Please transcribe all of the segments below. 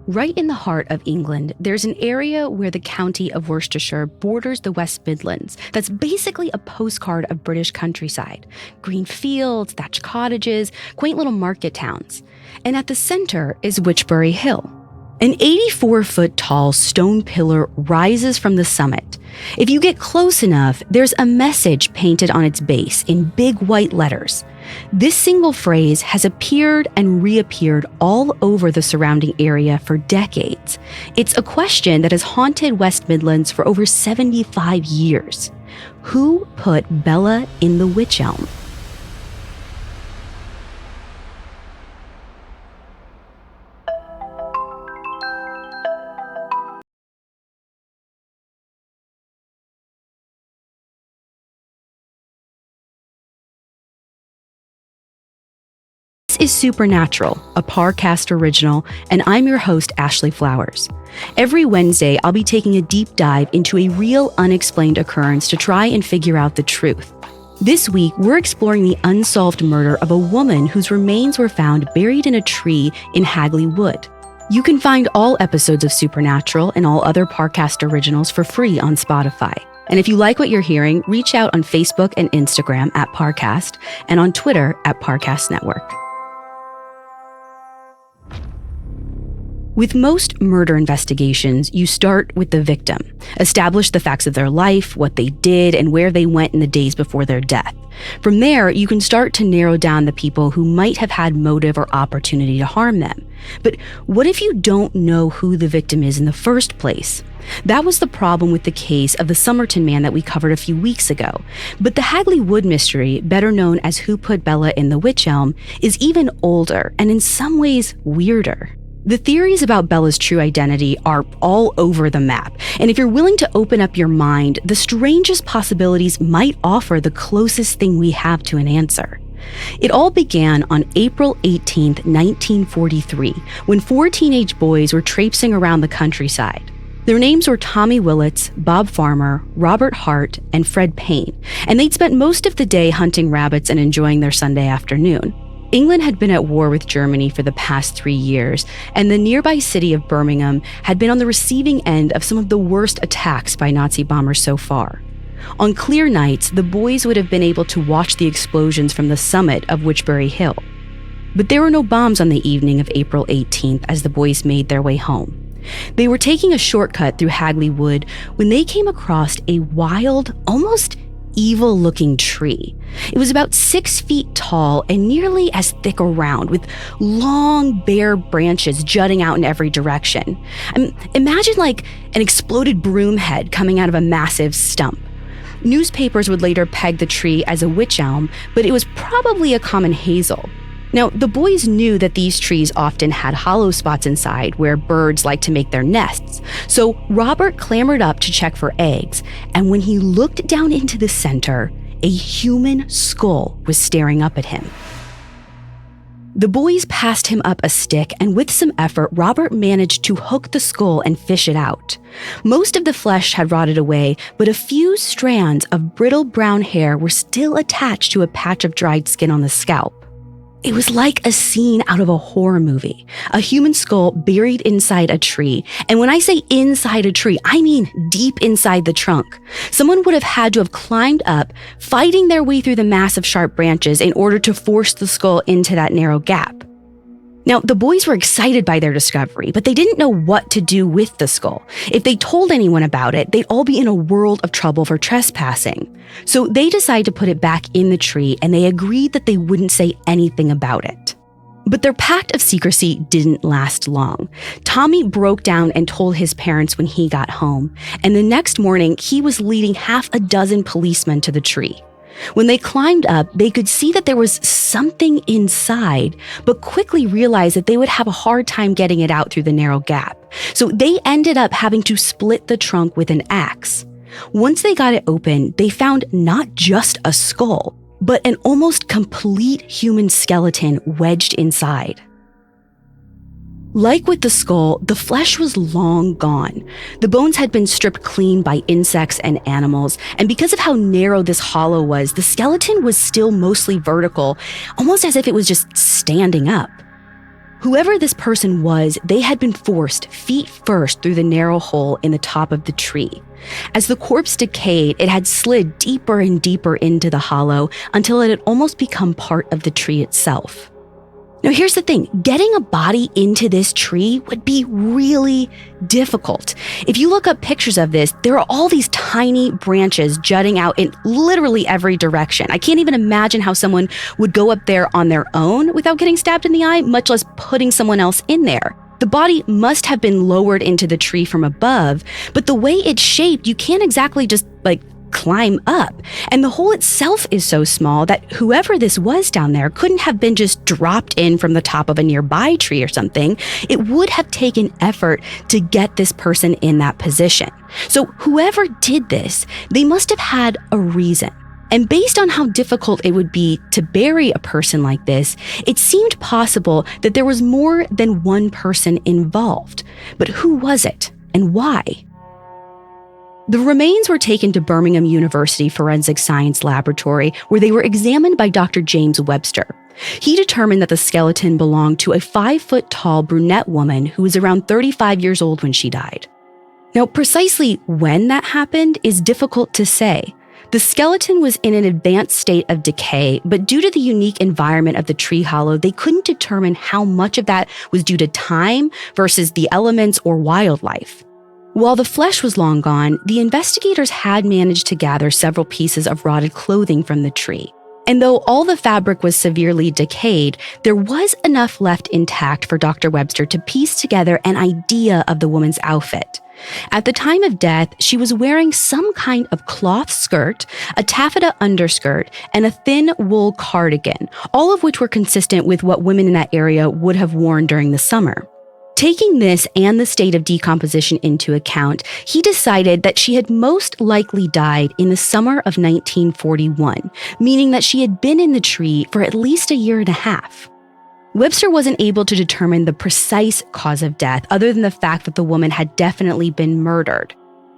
Right in the heart of England, there's an area where the county of Worcestershire borders the West Midlands that's basically a postcard of British countryside. Green fields, thatched cottages, quaint little market towns. And at the center is Witchbury Hill. An 84-foot-tall stone pillar rises from the summit. If you get close enough, there's a message painted on its base in big white letters. This single phrase has appeared and reappeared all over the surrounding area for decades. It's a question that has haunted West Midlands for over 75 years. Who put Bella in the Wych Elm? This is Supernatural, a Parcast original, and I'm your host, Ashley Flowers. Every Wednesday, I'll be taking a deep dive into a real unexplained occurrence to try and figure out the truth. This week, we're exploring the unsolved murder of a woman whose remains were found buried in a tree in Hagley Wood. You can find all episodes of Supernatural and all other Parcast originals for free on Spotify. And if you like what you're hearing, reach out on Facebook and Instagram at Parcast and on Twitter at Parcast Network. With most murder investigations, you start with the victim, establish the facts of their life, what they did, and where they went in the days before their death. From there, you can start to narrow down the people who might have had motive or opportunity to harm them. But what if you don't know who the victim is in the first place? That was the problem with the case of the Somerton man that we covered a few weeks ago. But the Hagley Wood mystery, better known as Who Put Bella in the Wych Elm, is even older and in some ways weirder. The theories about Bella's true identity are all over the map, and if you're willing to open up your mind, the strangest possibilities might offer the closest thing we have to an answer. It all began on April 18, 1943, when 4 teenage boys were traipsing around the countryside. Their names were Tommy Willits, Bob Farmer, Robert Hart, and Fred Payne, and they'd spent most of the day hunting rabbits and enjoying their Sunday afternoon. England had been at war with Germany for the past 3 years, and the nearby city of Birmingham had been on the receiving end of some of the worst attacks by Nazi bombers so far. On clear nights, the boys would have been able to watch the explosions from the summit of Witchbury Hill. But there were no bombs on the evening of April 18th as the boys made their way home. They were taking a shortcut through Hagley Wood when they came across a wild, almost evil-looking tree. It was about 6 feet tall and nearly as thick around, with long, bare branches jutting out in every direction. Imagine like an exploded broom head coming out of a massive stump. Newspapers would later peg the tree as a wych elm, but it was probably a common hazel. Now, the boys knew that these trees often had hollow spots inside where birds like to make their nests. So Robert clambered up to check for eggs, and when he looked down into the center, a human skull was staring up at him. The boys passed him up a stick, and with some effort, Robert managed to hook the skull and fish it out. Most of the flesh had rotted away, but a few strands of brittle brown hair were still attached to a patch of dried skin on the scalp. It was like a scene out of a horror movie, a human skull buried inside a tree. And when I say inside a tree, I mean deep inside the trunk. Someone would have had to have climbed up, fighting their way through the mass of sharp branches in order to force the skull into that narrow gap. Now, the boys were excited by their discovery, but they didn't know what to do with the skull. If they told anyone about it, they'd all be in a world of trouble for trespassing. So they decided to put it back in the tree, and they agreed that they wouldn't say anything about it. But their pact of secrecy didn't last long. Tommy broke down and told his parents when he got home, and the next morning, he was leading half a dozen policemen to the tree. When they climbed up, they could see that there was something inside, but quickly realized that they would have a hard time getting it out through the narrow gap. So they ended up having to split the trunk with an axe. Once they got it open, they found not just a skull, but an almost complete human skeleton wedged inside. Like with the skull, the flesh was long gone. The bones had been stripped clean by insects and animals, and because of how narrow this hollow was, the skeleton was still mostly vertical, almost as if it was just standing up. Whoever this person was, they had been forced feet first through the narrow hole in the top of the tree. As the corpse decayed, it had slid deeper and deeper into the hollow until it had almost become part of the tree itself. Now here's the thing, getting a body into this tree would be really difficult. If you look up pictures of this, there are all these tiny branches jutting out in literally every direction. I can't even imagine how someone would go up there on their own without getting stabbed in the eye, much less putting someone else in there. The body must have been lowered into the tree from above, but the way it's shaped, you can't exactly just climb up. And the hole itself is so small that whoever this was down there couldn't have been just dropped in from the top of a nearby tree or something. It would have taken effort to get this person in that position. So whoever did this, they must have had a reason. And based on how difficult it would be to bury a person like this, it seemed possible that there was more than one person involved. But who was it and why? The remains were taken to Birmingham University Forensic Science Laboratory, where they were examined by Dr. James Webster. He determined that the skeleton belonged to a 5-foot-tall brunette woman who was around 35 years old when she died. Now, precisely when that happened is difficult to say. The skeleton was in an advanced state of decay, but due to the unique environment of the tree hollow, they couldn't determine how much of that was due to time versus the elements or wildlife. While the flesh was long gone, the investigators had managed to gather several pieces of rotted clothing from the tree. And though all the fabric was severely decayed, there was enough left intact for Dr. Webster to piece together an idea of the woman's outfit. At the time of death, she was wearing some kind of cloth skirt, a taffeta underskirt, and a thin wool cardigan, all of which were consistent with what women in that area would have worn during the summer. Taking this and the state of decomposition into account, he decided that she had most likely died in the summer of 1941, meaning that she had been in the tree for at least a year and a half. Webster wasn't able to determine the precise cause of death other than the fact that the woman had definitely been murdered.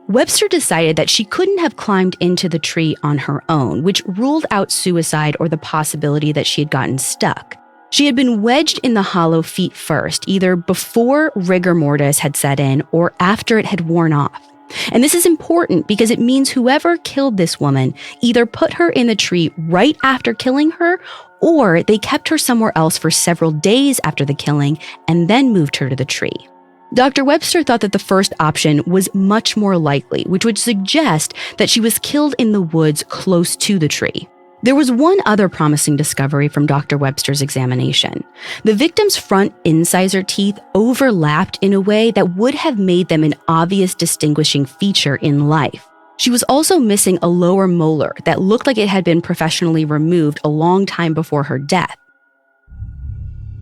Webster decided that she couldn't have climbed into the tree on her own, which ruled out suicide or the possibility that she had gotten stuck. She had been wedged in the hollow feet first, either before rigor mortis had set in or after it had worn off. And this is important because it means whoever killed this woman either put her in the tree right after killing her, or they kept her somewhere else for several days after the killing and then moved her to the tree. Dr. Webster thought that the first option was much more likely, which would suggest that she was killed in the woods close to the tree. There was one other promising discovery from Dr. Webster's examination. The victim's front incisor teeth overlapped in a way that would have made them an obvious distinguishing feature in life. She was also missing a lower molar that looked like it had been professionally removed a long time before her death.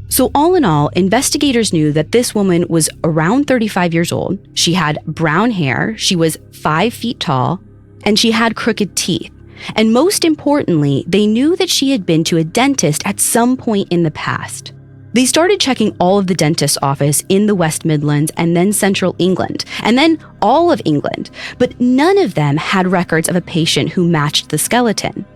So all in all, investigators knew that this woman was around 35 years old, she had brown hair, she was 5 feet tall, and she had crooked teeth. And most importantly, they knew that she had been to a dentist at some point in the past. They started checking all of the dentist's office in the West Midlands and then Central England, and then all of England, but none of them had records of a patient who matched the skeleton.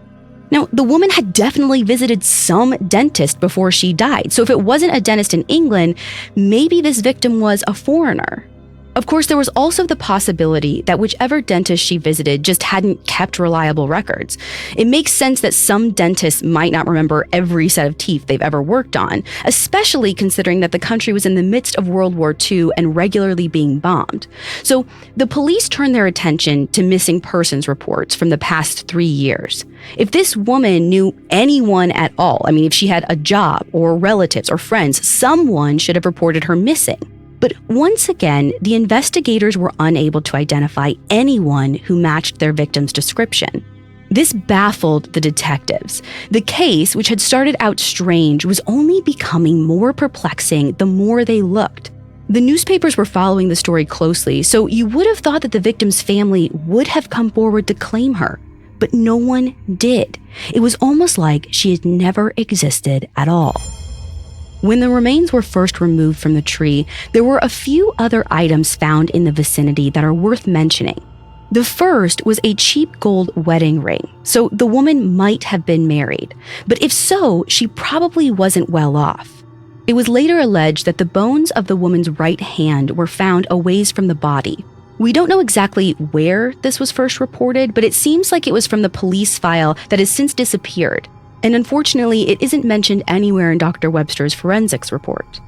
Now, the woman had definitely visited some dentist before she died, so if it wasn't a dentist in England, maybe this victim was a foreigner. Of course, there was also the possibility that whichever dentist she visited just hadn't kept reliable records. It makes sense that some dentists might not remember every set of teeth they've ever worked on, especially considering that the country was in the midst of World War II and regularly being bombed. So the police turned their attention to missing persons reports from the past 3 years. If this woman knew anyone at all, if she had a job or relatives or friends, someone should have reported her missing. But once again, the investigators were unable to identify anyone who matched their victim's description. This baffled the detectives. The case, which had started out strange, was only becoming more perplexing the more they looked. The newspapers were following the story closely, so you would have thought that the victim's family would have come forward to claim her. But no one did. It was almost like she had never existed at all. When the remains were first removed from the tree, there were a few other items found in the vicinity that are worth mentioning. The first was a cheap gold wedding ring, so the woman might have been married. But if so, she probably wasn't well off. It was later alleged that the bones of the woman's right hand were found a ways from the body. We don't know exactly where this was first reported, but it seems like it was from the police file that has since disappeared. And unfortunately, it isn't mentioned anywhere in Dr. Webster's forensics report.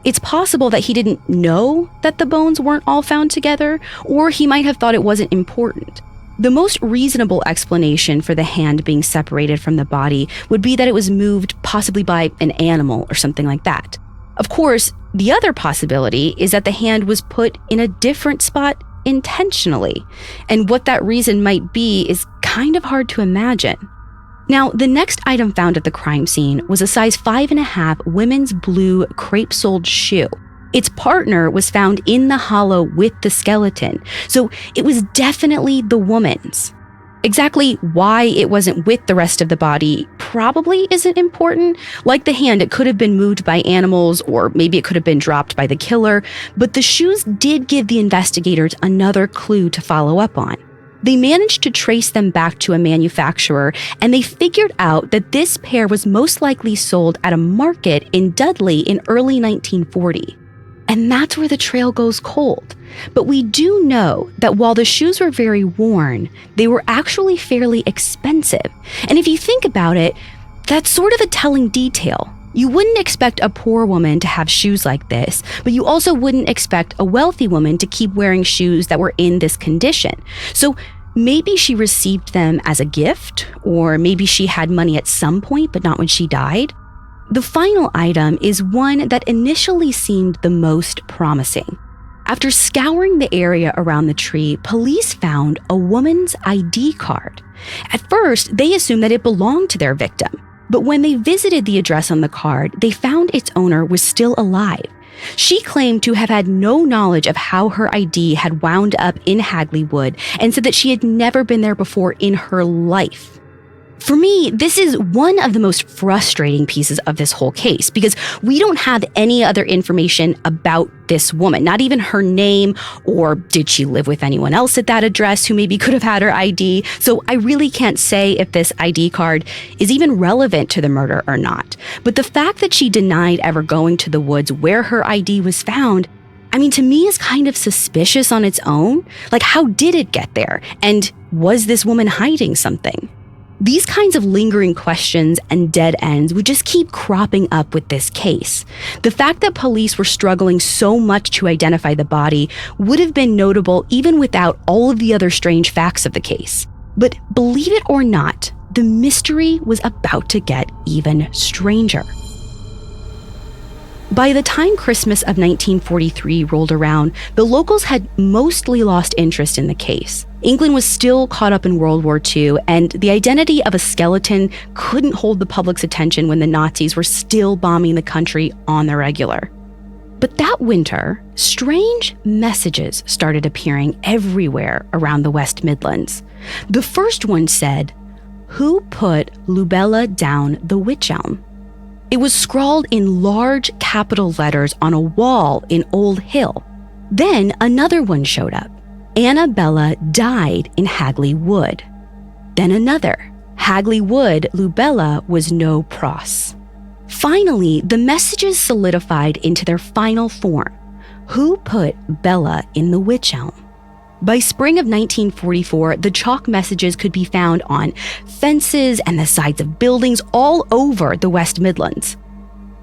It's possible that he didn't know that the bones weren't all found together, or he might have thought it wasn't important. The most reasonable explanation for the hand being separated from the body would be that it was moved possibly by an animal or something like that. Of course, the other possibility is that the hand was put in a different spot intentionally, and what that reason might be is kind of hard to imagine. Now, the next item found at the crime scene was a size 5.5 women's blue crepe-soled shoe. Its partner was found in the hollow with the skeleton, so it was definitely the woman's. Exactly why it wasn't with the rest of the body probably isn't important. Like the hand, it could have been moved by animals, or maybe it could have been dropped by the killer, but the shoes did give the investigators another clue to follow up on. They managed to trace them back to a manufacturer, and they figured out that this pair was most likely sold at a market in Dudley in early 1940. And that's where the trail goes cold. But we do know that while the shoes were very worn, they were actually fairly expensive. And if you think about it, that's sort of a telling detail. You wouldn't expect a poor woman to have shoes like this, but you also wouldn't expect a wealthy woman to keep wearing shoes that were in this condition. So maybe she received them as a gift, or maybe she had money at some point, but not when she died. The final item is one that initially seemed the most promising. After scouring the area around the tree, police found a woman's ID card. At first, they assumed that it belonged to their victim, but when they visited the address on the card, they found its owner was still alive. She claimed to have had no knowledge of how her ID had wound up in Hagley Wood and said that she had never been there before in her life. For me, this is one of the most frustrating pieces of this whole case because we don't have any other information about this woman, not even her name, or did she live with anyone else at that address who maybe could have had her ID. So I really can't say if this ID card is even relevant to the murder or not. But the fact that she denied ever going to the woods where her ID was found, I mean, to me is kind of suspicious on its own. Like, how did it get there? And was this woman hiding something? These kinds of lingering questions and dead ends would just keep cropping up with this case. The fact that police were struggling so much to identify the body would have been notable even without all of the other strange facts of the case. But believe it or not, the mystery was about to get even stranger. By the time Christmas of 1943 rolled around, the locals had mostly lost interest in the case. England was still caught up in World War II, and the identity of a skeleton couldn't hold the public's attention when the Nazis were still bombing the country on the regular. But that winter, strange messages started appearing everywhere around the West Midlands. The first one said, "Who put Lubella down the Wych Elm?" It was scrawled in large capital letters on a wall in Old Hill. Then another one showed up. Annabella died in Hagley Wood. Then another. Hagley Wood, Lubella was no pros. Finally, the messages solidified into their final form. Who put Bella in the Wych Elm? By spring of 1944, the chalk messages could be found on fences and the sides of buildings all over the West Midlands.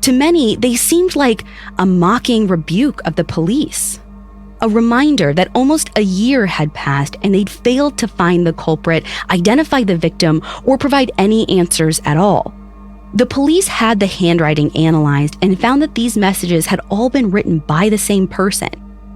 To many, they seemed like a mocking rebuke of the police. A reminder that almost a year had passed and they'd failed to find the culprit, identify the victim, or provide any answers at all. The police had the handwriting analyzed and found that these messages had all been written by the same person.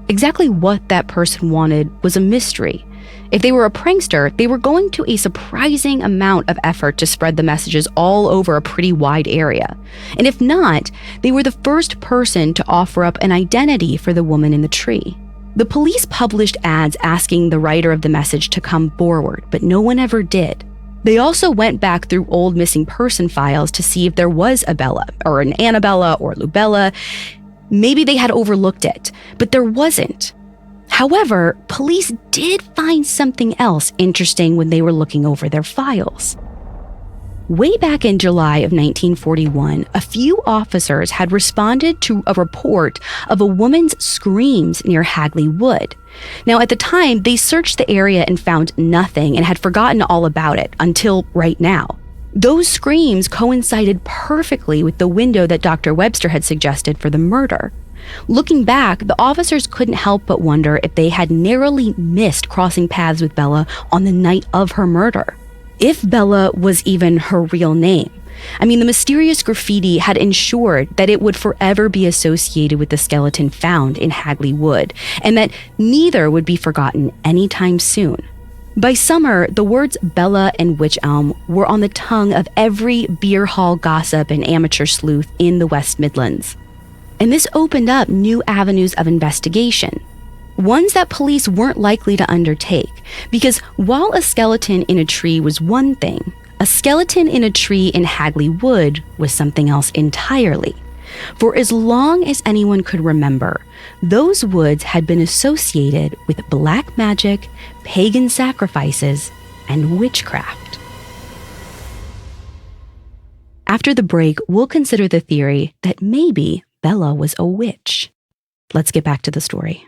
Exactly what that person wanted was a mystery. If they were a prankster, they were going to a surprising amount of effort to spread the messages all over a pretty wide area. And if not, they were the first person to offer up an identity for the woman in the tree. The police published ads asking the writer of the message to come forward, but no one ever did. They also went back through old missing person files to see if there was a Bella, or an Annabella, or Lubella. Maybe they had overlooked it, but there wasn't. However, police did find something else interesting when they were looking over their files. Way back in July of 1941, a few officers had responded to a report of a woman's screams near Hagley Wood. Now, at the time, they searched the area and found nothing and had forgotten all about it until right now. Those screams coincided perfectly with the window that Dr. Webster had suggested for the murder. Looking back, the officers couldn't help but wonder if they had narrowly missed crossing paths with Bella on the night of her murder. If Bella was even her real name. I mean, the mysterious graffiti had ensured that it would forever be associated with the skeleton found in Hagley Wood, and that neither would be forgotten anytime soon. By summer, the words Bella and Wych Elm were on the tongue of every beer hall gossip and amateur sleuth in the West Midlands. And this opened up new avenues of investigation, ones that police weren't likely to undertake, because while a skeleton in a tree was one thing, a skeleton in a tree in Hagley Wood was something else entirely. For as long as anyone could remember, those woods had been associated with black magic, pagan sacrifices, and witchcraft. After the break, we'll consider the theory that maybe Bella was a witch. Let's get back to the story.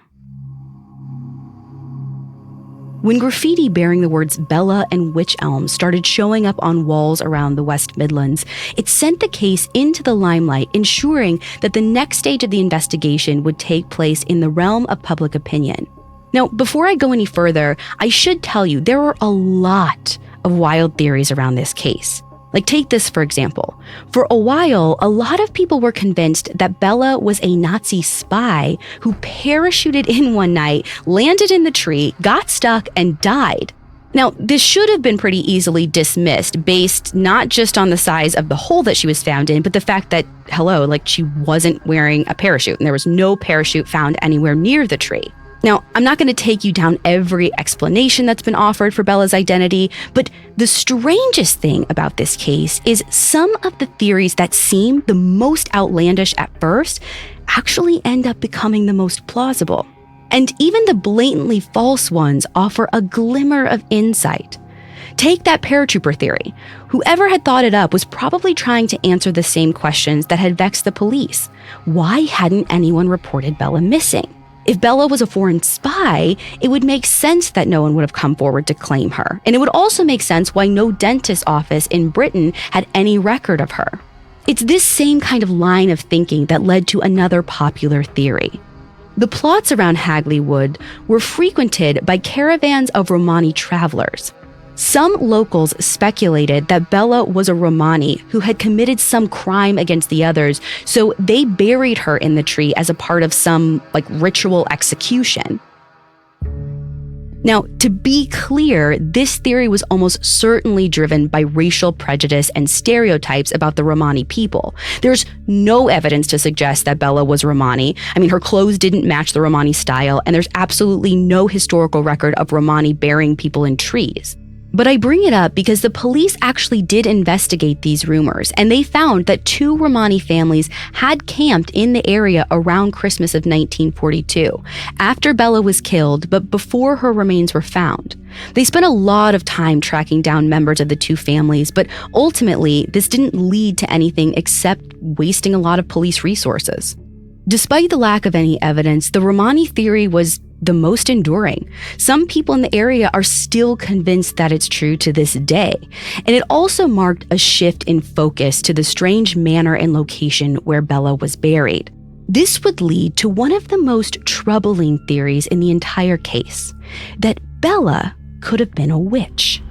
When graffiti bearing the words Bella and Wych Elm started showing up on walls around the West Midlands, it sent the case into the limelight, ensuring that the next stage of the investigation would take place in the realm of public opinion. Now, before I go any further, I should tell you there are a lot of wild theories around this case. Like, take this for example. For a while, a lot of people were convinced that Bella was a Nazi spy who parachuted in one night, landed in the tree, got stuck, and died. Now, this should have been pretty easily dismissed based not just on the size of the hole that she was found in, but the fact that, she wasn't wearing a parachute, and there was no parachute found anywhere near the tree. Now, I'm not going to take you down every explanation that's been offered for Bella's identity, but the strangest thing about this case is some of the theories that seem the most outlandish at first actually end up becoming the most plausible. And even the blatantly false ones offer a glimmer of insight. Take that paratrooper theory. Whoever had thought it up was probably trying to answer the same questions that had vexed the police. Why hadn't anyone reported Bella missing? If Bella was a foreign spy, it would make sense that no one would have come forward to claim her. And it would also make sense why no dentist office in Britain had any record of her. It's this same kind of line of thinking that led to another popular theory. The plots around Hagley Wood were frequented by caravans of Romani travelers. Some locals speculated that Bella was a Romani who had committed some crime against the others, so they buried her in the tree as a part of some, ritual execution. Now, to be clear, this theory was almost certainly driven by racial prejudice and stereotypes about the Romani people. There's no evidence to suggest that Bella was Romani. Her clothes didn't match the Romani style, and there's absolutely no historical record of Romani burying people in trees. But I bring it up because the police actually did investigate these rumors, and they found that 2 Romani families had camped in the area around Christmas of 1942, after Bella was killed, but before her remains were found. They spent a lot of time tracking down members of the 2 families, but ultimately, this didn't lead to anything except wasting a lot of police resources. Despite the lack of any evidence, the Romani theory was the most enduring. Some people in the area are still convinced that it's true to this day. And it also marked a shift in focus to the strange manner and location where Bella was buried. This would lead to one of the most troubling theories in the entire case, that Bella could have been a witch.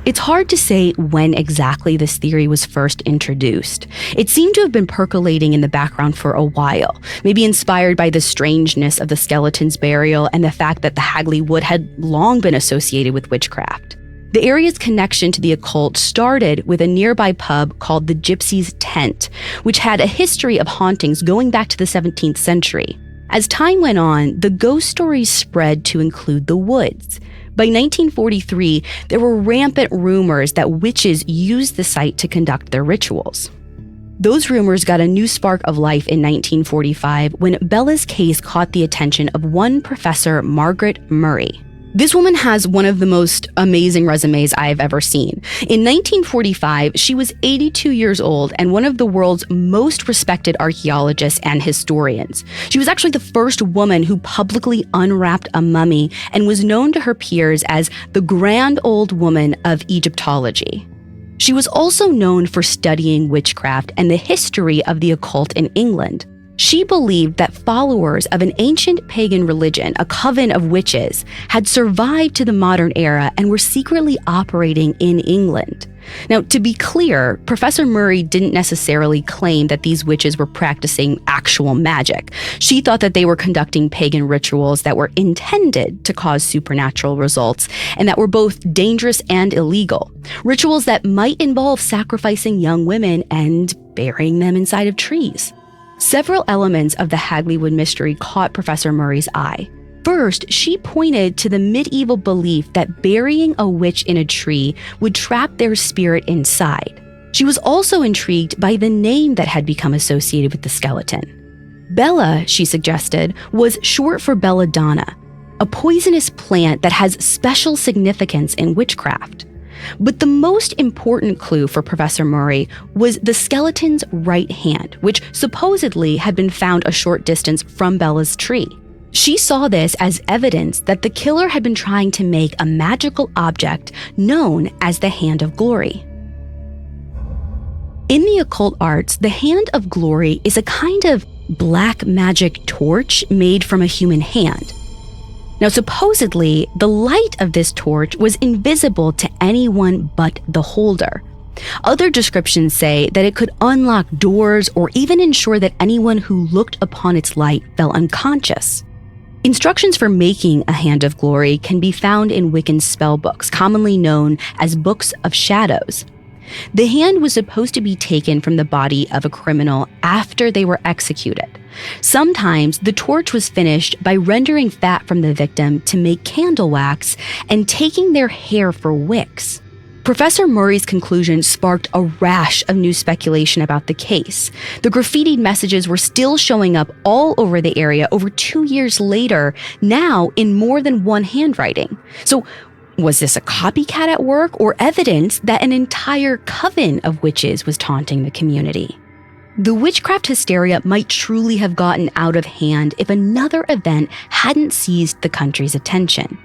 It's hard to say when exactly this theory was first introduced. It seemed to have been percolating in the background for a while, maybe inspired by the strangeness of the skeleton's burial and the fact that the Hagley Wood had long been associated with witchcraft. The area's connection to the occult started with a nearby pub called the Gypsy's Tent, which had a history of hauntings going back to the 17th century. As time went on, the ghost stories spread to include the woods. By 1943, there were rampant rumors that witches used the site to conduct their rituals. Those rumors got a new spark of life in 1945 when Bella's case caught the attention of one Professor Margaret Murray. This woman has one of the most amazing resumes I've ever seen. In 1945, she was 82 years old and one of the world's most respected archaeologists and historians. She was actually the first woman who publicly unwrapped a mummy and was known to her peers as the grand old woman of Egyptology. She was also known for studying witchcraft and the history of the occult in England. She believed that followers of an ancient pagan religion, a coven of witches, had survived to the modern era and were secretly operating in England. Now, to be clear, Professor Murray didn't necessarily claim that these witches were practicing actual magic. She thought that they were conducting pagan rituals that were intended to cause supernatural results and that were both dangerous and illegal. Rituals that might involve sacrificing young women and burying them inside of trees. Several elements of the Hagleywood mystery caught Professor Murray's eye. First, she pointed to the medieval belief that burying a witch in a tree would trap their spirit inside. She was also intrigued by the name that had become associated with the skeleton. Bella, she suggested, was short for belladonna, a poisonous plant that has special significance in witchcraft. But the most important clue for Professor Murray was the skeleton's right hand, which supposedly had been found a short distance from Bella's tree. She saw this as evidence that the killer had been trying to make a magical object known as the Hand of Glory. In the occult arts, the Hand of Glory is a kind of black magic torch made from a human hand. Now, supposedly, the light of this torch was invisible to anyone but the holder. Other descriptions say that it could unlock doors or even ensure that anyone who looked upon its light fell unconscious. Instructions for making a Hand of Glory can be found in Wiccan spellbooks, commonly known as Books of Shadows. The hand was supposed to be taken from the body of a criminal after they were executed. Sometimes the torch was finished by rendering fat from the victim to make candle wax and taking their hair for wicks. Professor Murray's conclusion sparked a rash of new speculation about the case. The graffitied messages were still showing up all over the area over 2 years later, now in more than one handwriting. So, was this a copycat at work or evidence that an entire coven of witches was taunting the community? The witchcraft hysteria might truly have gotten out of hand if another event hadn't seized the country's attention.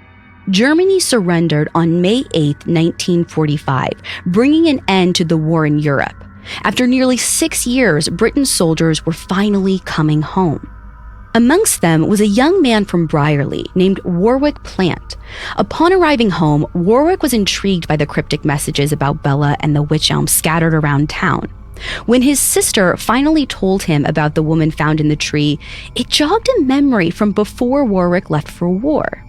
Germany surrendered on May 8, 1945, bringing an end to the war in Europe. After nearly 6 years, Britain's soldiers were finally coming home. Amongst them was a young man from Brierley named Warwick Plant. Upon arriving home, Warwick was intrigued by the cryptic messages about Bella and the Wych Elm scattered around town. When his sister finally told him about the woman found in the tree, it jogged a memory from before Warwick left for war.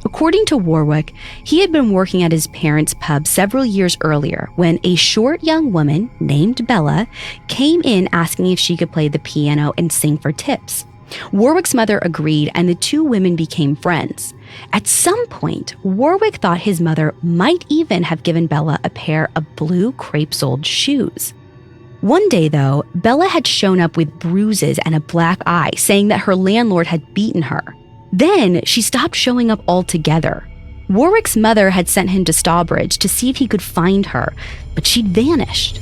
According to Warwick, he had been working at his parents' pub several years earlier when a short young woman named Bella came in asking if she could play the piano and sing for tips. Warwick's mother agreed, and the two women became friends. At some point, Warwick thought his mother might even have given Bella a pair of blue crepe-soled shoes. One day, though, Bella had shown up with bruises and a black eye, saying that her landlord had beaten her. Then she stopped showing up altogether. Warwick's mother had sent him to Stawbridge to see if he could find her, but she'd vanished.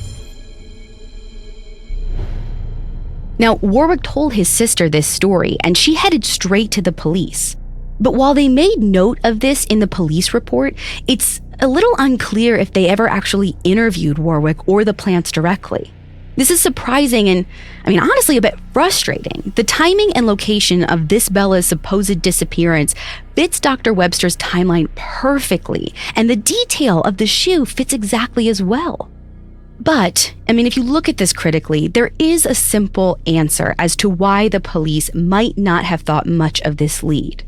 Now, Warwick told his sister this story, and she headed straight to the police. But while they made note of this in the police report, it's a little unclear if they ever actually interviewed Warwick or the Plants directly. This is surprising and, honestly a bit frustrating. The timing and location of this Bella's supposed disappearance fits Dr. Webster's timeline perfectly, and the detail of the shoe fits exactly as well. But, if you look at this critically, there is a simple answer as to why the police might not have thought much of this lead.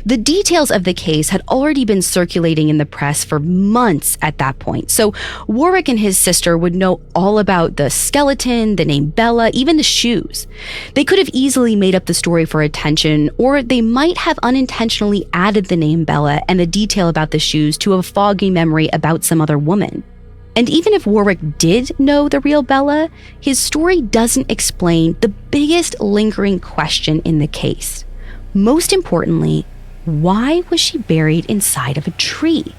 The details of the case had already been circulating in the press for months at that point, so Warwick and his sister would know all about the skeleton, the name Bella, even the shoes. They could have easily made up the story for attention, or they might have unintentionally added the name Bella and the detail about the shoes to a foggy memory about some other woman. And even if Warwick did know the real Bella, his story doesn't explain the biggest lingering question in the case. Most importantly, why was she buried inside of a tree?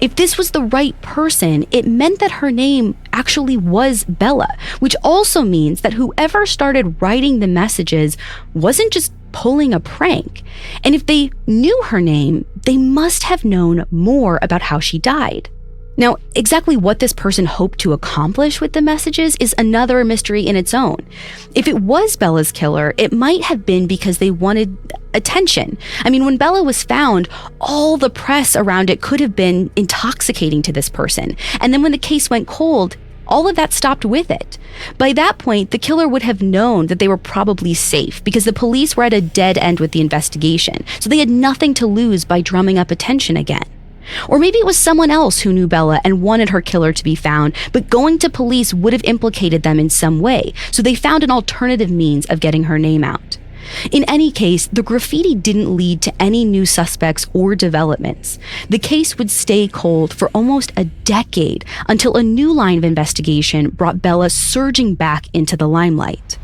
If this was the right person, it meant that her name actually was Bella, which also means that whoever started writing the messages wasn't just pulling a prank. And if they knew her name, they must have known more about how she died. Now, exactly what this person hoped to accomplish with the messages is another mystery in its own. If it was Bella's killer, it might have been because they wanted attention. I mean, when Bella was found, all the press around it could have been intoxicating to this person. And then when the case went cold, all of that stopped with it. By that point, the killer would have known that they were probably safe because the police were at a dead end with the investigation. So they had nothing to lose by drumming up attention again. Or maybe it was someone else who knew Bella and wanted her killer to be found, but going to police would have implicated them in some way, so they found an alternative means of getting her name out. In any case, the graffiti didn't lead to any new suspects or developments. The case would stay cold for almost a decade until a new line of investigation brought Bella surging back into the limelight.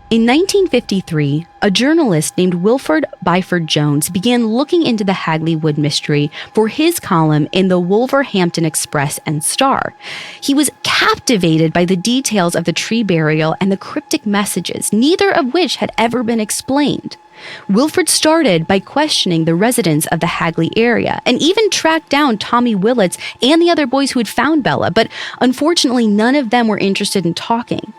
In 1953, a journalist named Wilfred Byford Jones began looking into the Hagley Wood mystery for his column in the Wolverhampton Express and Star. He was captivated by the details of the tree burial and the cryptic messages, neither of which had ever been explained. Wilfred started by questioning the residents of the Hagley area and even tracked down Tommy Willits and the other boys who had found Bella, but unfortunately none of them were interested in talking.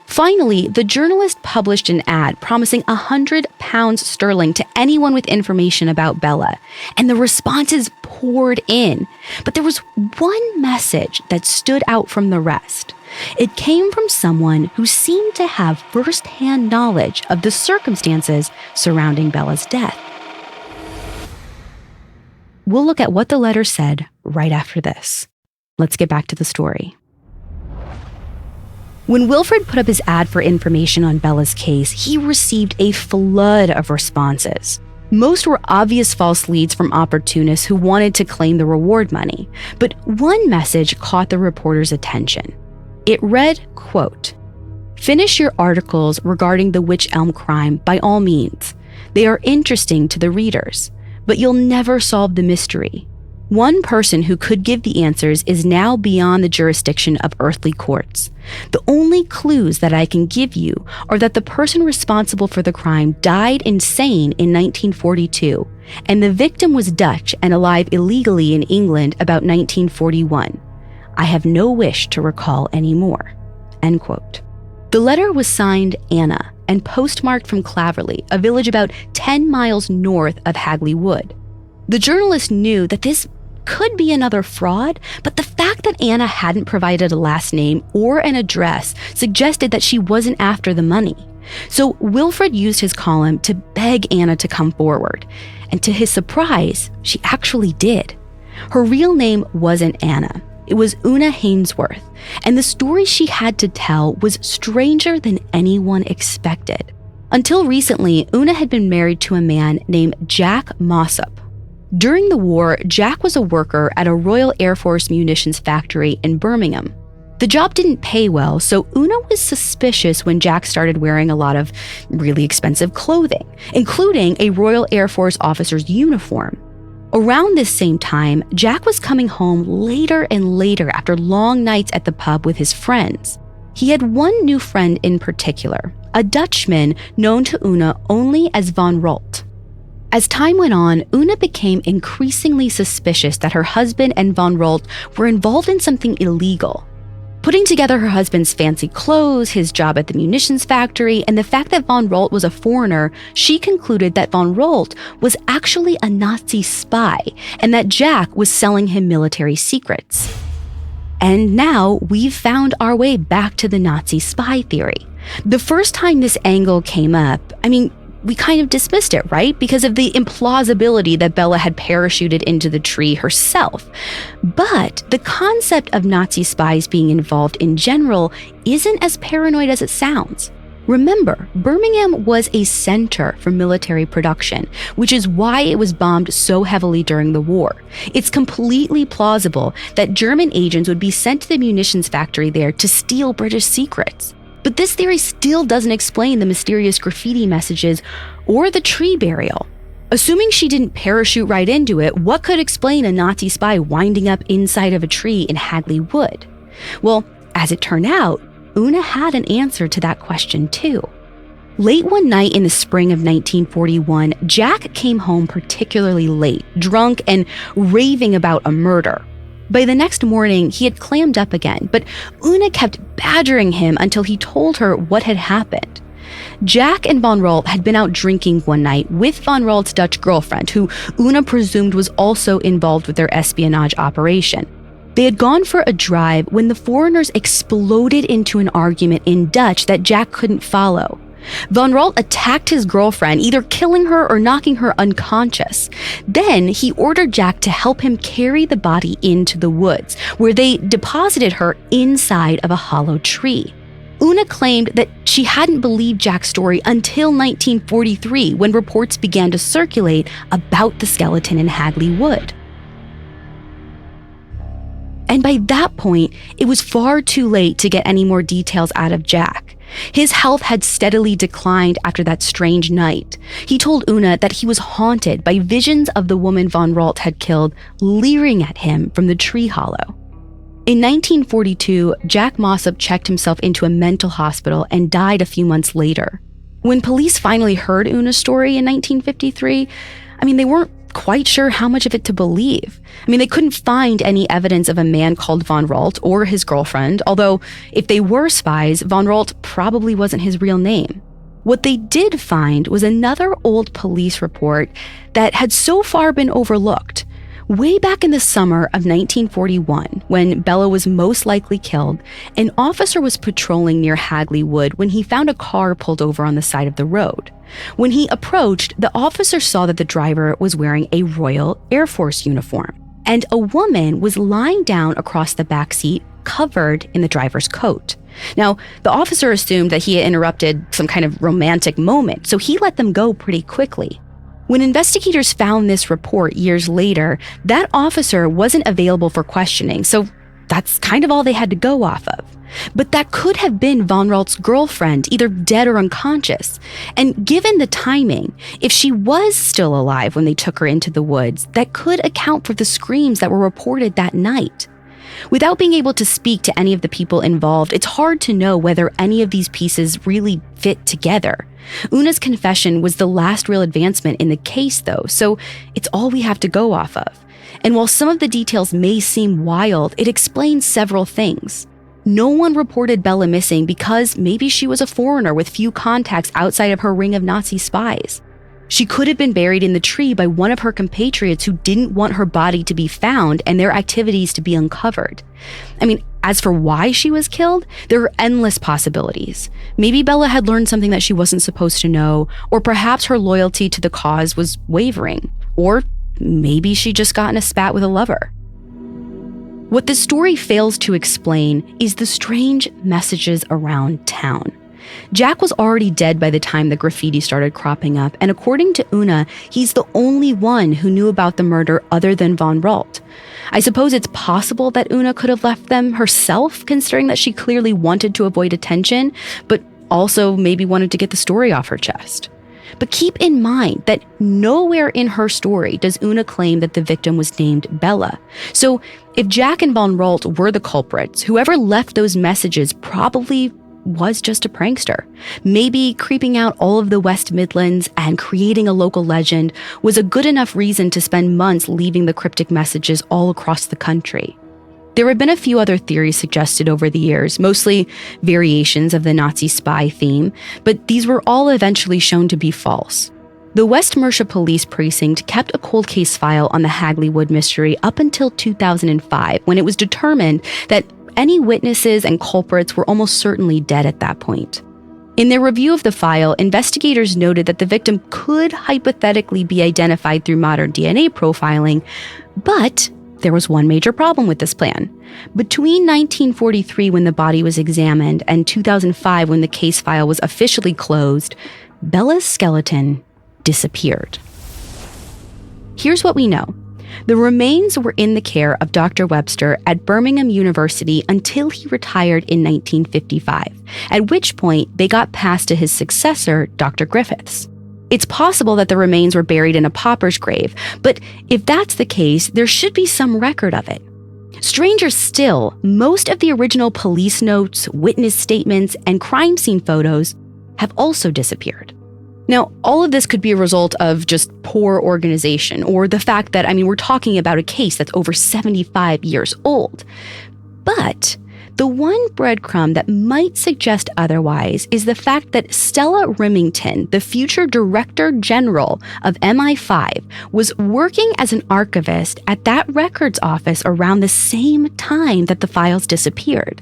Finally, the journalist published an ad promising £100 to anyone with information about Bella, and the responses poured in. But there was one message that stood out from the rest. It came from someone who seemed to have first-hand knowledge of the circumstances surrounding Bella's death. We'll look at what the letter said right after this. Let's get back to the story. When Wilfred put up his ad for information on Bella's case, he received a flood of responses. Most were obvious false leads from opportunists who wanted to claim the reward money, but one message caught the reporter's attention. It read, quote, "Finish your articles regarding the Wych Elm crime by all means. They are interesting to the readers, but you'll never solve the mystery. One person who could give the answers is now beyond the jurisdiction of earthly courts. The only clues that I can give you are that the person responsible for the crime died insane in 1942, and the victim was Dutch and alive illegally in England about 1941. I have no wish to recall any more." End quote. The letter was signed Anna and postmarked from Claverley, a village about 10 miles north of Hagley Wood. The journalist knew that this could be another fraud, but the fact that Anna hadn't provided a last name or an address suggested that she wasn't after the money. So Wilfred used his column to beg Anna to come forward. And to his surprise, she actually did. Her real name wasn't Anna. It was Una Hainsworth, and the story she had to tell was stranger than anyone expected. Until recently, Una had been married to a man named Jack Mossop. During the war, Jack was a worker at a Royal Air Force munitions factory in Birmingham. The job didn't pay well, so Una was suspicious when Jack started wearing a lot of really expensive clothing, including a Royal Air Force officer's uniform. Around this same time, Jack was coming home later and later after long nights at the pub with his friends. He had one new friend in particular, a Dutchman known to Una only as Von Rolt. As time went on, Una became increasingly suspicious that her husband and Von Rolt were involved in something illegal. Putting together her husband's fancy clothes, his job at the munitions factory, and the fact that Von Rolt was a foreigner, she concluded that Von Rolt was actually a Nazi spy and that Jack was selling him military secrets. And now we've found our way back to the Nazi spy theory. The first time this angle came up, we kind of dismissed it, right? Because of the implausibility that Bella had parachuted into the tree herself. But the concept of Nazi spies being involved in general isn't as paranoid as it sounds. Remember, Birmingham was a center for military production, which is why it was bombed so heavily during the war. It's completely plausible that German agents would be sent to the munitions factory there to steal British secrets. But this theory still doesn't explain the mysterious graffiti messages or the tree burial. Assuming she didn't parachute right into it, what could explain a Nazi spy winding up inside of a tree in Hagley Wood? Well, as it turned out, Una had an answer to that question too. Late one night in the spring of 1941, Jack came home particularly late, drunk and raving about a murder. By the next morning, he had clammed up again, but Una kept badgering him until he told her what had happened. Jack and Von Ralt had been out drinking one night with Von Ralt's Dutch girlfriend, who Una presumed was also involved with their espionage operation. They had gone for a drive when the foreigners exploded into an argument in Dutch that Jack couldn't follow. Von Ralt attacked his girlfriend, either killing her or knocking her unconscious. Then he ordered Jack to help him carry the body into the woods, where they deposited her inside of a hollow tree. Una claimed that she hadn't believed Jack's story until 1943, when reports began to circulate about the skeleton in Hagley Wood. And by that point, it was far too late to get any more details out of Jack. His health had steadily declined after that strange night. He told Una that he was haunted by visions of the woman Von Ralt had killed, leering at him from the tree hollow. In 1942, Jack Mossop checked himself into a mental hospital and died a few months later. When police finally heard Una's story in 1953, they weren't quite sure how much of it to believe. They couldn't find any evidence of a man called Von Ralt or his girlfriend, although if they were spies, Von Ralt probably wasn't his real name. What they did find was another old police report that had so far been overlooked. Way back in the summer of 1941, when Bella was most likely killed, an officer was patrolling near Hagley Wood when he found a car pulled over on the side of the road. When he approached, the officer saw that the driver was wearing a Royal Air Force uniform, and a woman was lying down across the back seat, covered in the driver's coat. Now, the officer assumed that he had interrupted some kind of romantic moment, so he let them go pretty quickly. When investigators found this report years later, that officer wasn't available for questioning, so that's kind of all they had to go off of. But that could have been Von Ralt's girlfriend, either dead or unconscious. And given the timing, if she was still alive when they took her into the woods, that could account for the screams that were reported that night. Without being able to speak to any of the people involved, it's hard to know whether any of these pieces really fit together. Una's confession was the last real advancement in the case, though, so it's all we have to go off of. And while some of the details may seem wild, it explains several things. No one reported Bella missing because maybe she was a foreigner with few contacts outside of her ring of Nazi spies. She could have been buried in the tree by one of her compatriots who didn't want her body to be found and their activities to be uncovered. As for why she was killed, there are endless possibilities. Maybe Bella had learned something that she wasn't supposed to know, or perhaps her loyalty to the cause was wavering, or maybe she just got in a spat with a lover. What the story fails to explain is the strange messages around town. Jack was already dead by the time the graffiti started cropping up, and according to Una, he's the only one who knew about the murder other than Von Ralt. I suppose it's possible that Una could have left them herself, considering that she clearly wanted to avoid attention, but also maybe wanted to get the story off her chest. But keep in mind that nowhere in her story does Una claim that the victim was named Bella. So if Jack and Von Ralt were the culprits, whoever left those messages probably was just a prankster. Maybe creeping out all of the West Midlands and creating a local legend was a good enough reason to spend months leaving the cryptic messages all across the country. There have been a few other theories suggested over the years, mostly variations of the Nazi spy theme, but these were all eventually shown to be false. The West Mercia Police Precinct kept a cold case file on the Hagley Wood mystery up until 2005, when it was determined that any witnesses and culprits were almost certainly dead at that point. In their review of the file, investigators noted that the victim could hypothetically be identified through modern DNA profiling, but there was one major problem with this plan. Between 1943, when the body was examined, and 2005, when the case file was officially closed, Bella's skeleton disappeared. Here's what we know. The remains were in the care of Dr. Webster at Birmingham University until he retired in 1955, at which point they got passed to his successor, Dr. Griffiths. It's possible that the remains were buried in a pauper's grave, but if that's the case, there should be some record of it. Stranger still, most of the original police notes, witness statements, and crime scene photos have also disappeared. Now, all of this could be a result of just poor organization, or the fact that, we're talking about a case that's over 75 years old. But the one breadcrumb that might suggest otherwise is the fact that Stella Remington, the future Director General of MI5, was working as an archivist at that records office around the same time that the files disappeared.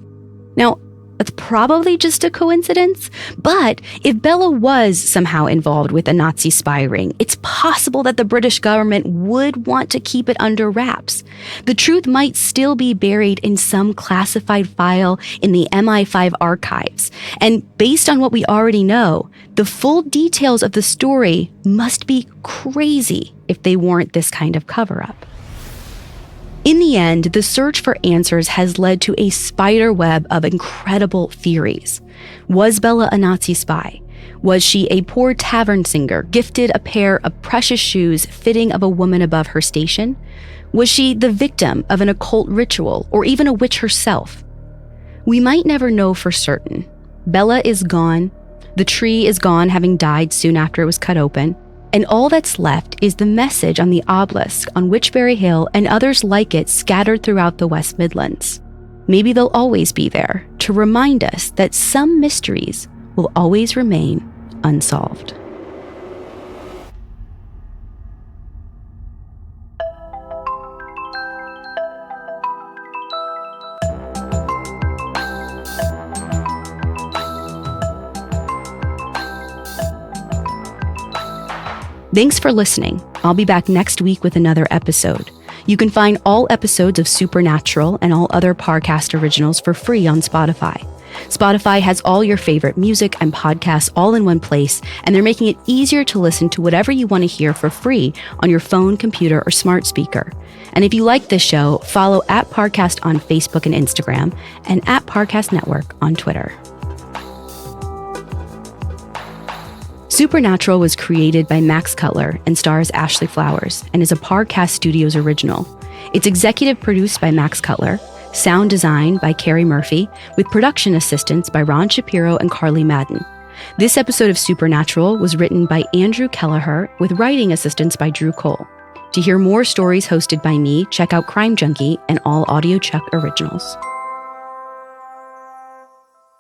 Now, that's probably just a coincidence, but if Bella was somehow involved with a Nazi spy ring, it's possible that the British government would want to keep it under wraps. The truth might still be buried in some classified file in the MI5 archives. And based on what we already know, the full details of the story must be crazy if they warrant this kind of cover-up. In the end, the search for answers has led to a spider web of incredible theories. Was Bella a Nazi spy? Was she a poor tavern singer gifted a pair of precious shoes fitting of a woman above her station? Was she the victim of an occult ritual or even a witch herself? We might never know for certain. Bella is gone. The tree is gone, having died soon after it was cut open. And all that's left is the message on the obelisk on Witchbury Hill and others like it scattered throughout the West Midlands. Maybe they'll always be there to remind us that some mysteries will always remain unsolved. Thanks for listening. I'll be back next week with another episode. You can find all episodes of Supernatural and all other Parcast originals for free on Spotify. Spotify has all your favorite music and podcasts all in one place, and they're making it easier to listen to whatever you want to hear for free on your phone, computer, or smart speaker. And if you like this show, follow @Parcast on Facebook and Instagram, and @Parcast Network on Twitter. Supernatural was created by Max Cutler and stars Ashley Flowers and is a Parcast Studios original. It's executive produced by Max Cutler, sound design by Carrie Murphy, with production assistance by Ron Shapiro and Carly Madden. This episode of Supernatural was written by Andrew Kelleher with writing assistance by Drew Cole. To hear more stories hosted by me, check out Crime Junkie and all Audio Chuck originals.